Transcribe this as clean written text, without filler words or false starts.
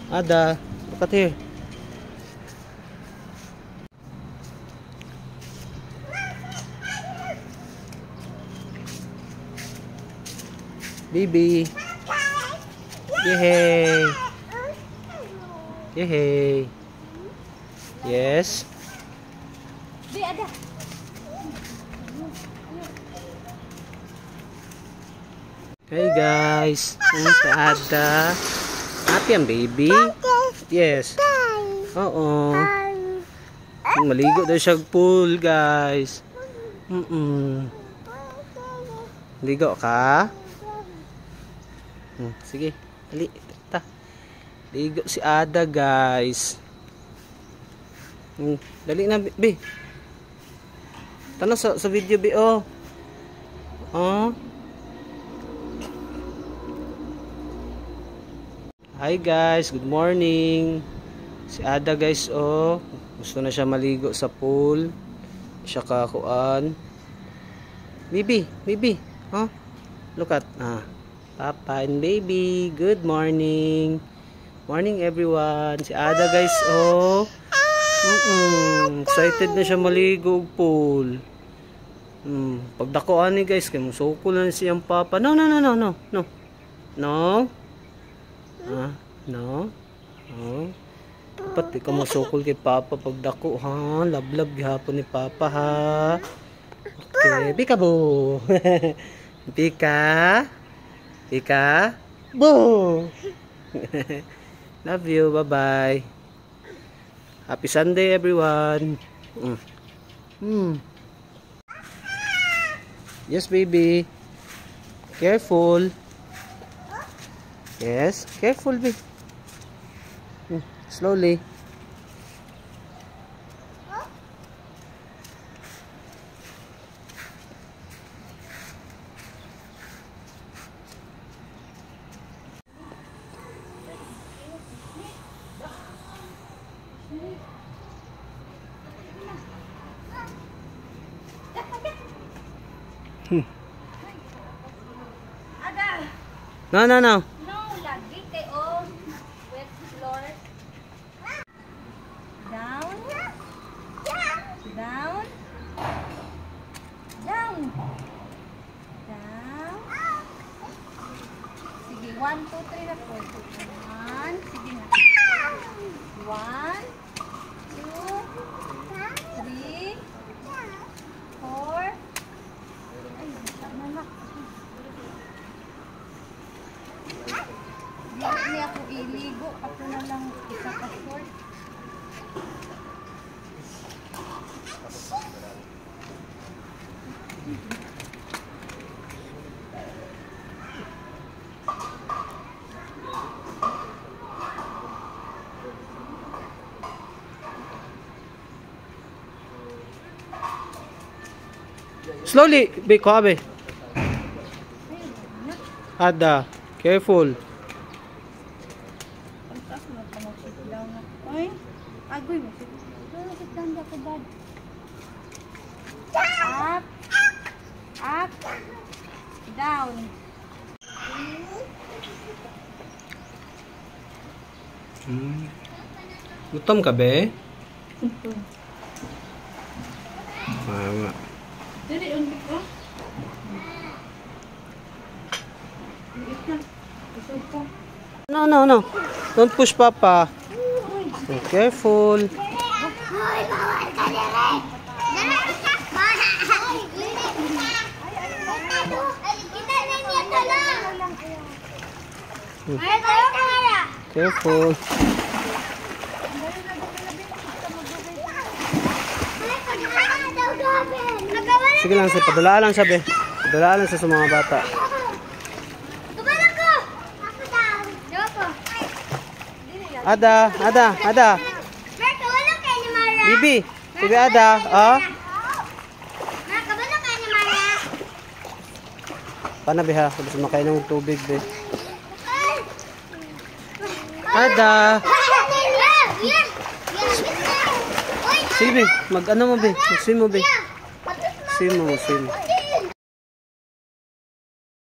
Ada, look at here. Baby. Yehey. Yehey. Yes. Ada. Hey guys. Ada. Happy ang baby? Yes. Oo. Maligo daw siya pool guys. Ligo ka? Sige, dali, ta. Ligo si Ada, guys. Dali na, be. Tanong sa video, be, oh. Oh. Hi, guys. Good morning. Si Ada, guys, oh. Gusto na siya maligo sa pool. Siya kakuan. Baby, baby. Oh. Look at, Papa and baby, good morning. Morning everyone. Si Ada guys, oh. Excited na siya maligo og pool. Pagdakuan ni guys, kay musukol na siyang papa. No. No. No. Dapat ikaw musukol kay papa pagdako, ha. Lablab gihapon ni papa, ha. Okay, peekaboo. Pika. Boo! Love you. Bye-bye. Happy Sunday, everyone. Yes, baby. Careful. Yes, careful, baby. Slowly. Ada. No. No, lagi kay wet floor. Down. Down. Down. Down. Sige, 1, 2, 3 na po. 1, sige na. 1, 2, 3, 4. Ay, tama na. Hindi ako iligo. Ako na lang isa pa short. Slowly, be quiet. Ada, careful. Ay, agoy mo. Sit down ako, bad. Up. Down. Gutom ka, be? Mama. Dili, ulit ko. No. Don't push Papa. Be careful. Hoy, bawal ka dire. Careful. Sige lang, padalaan lang sabi. Padalaan lang sa mga bata. Ada. Bibi, Ada, oh. Pana biha, gusto makainom ng tubig, be. Ada. Sige, mag-ano mo, be? Mag-swim mo, be. Swim mo.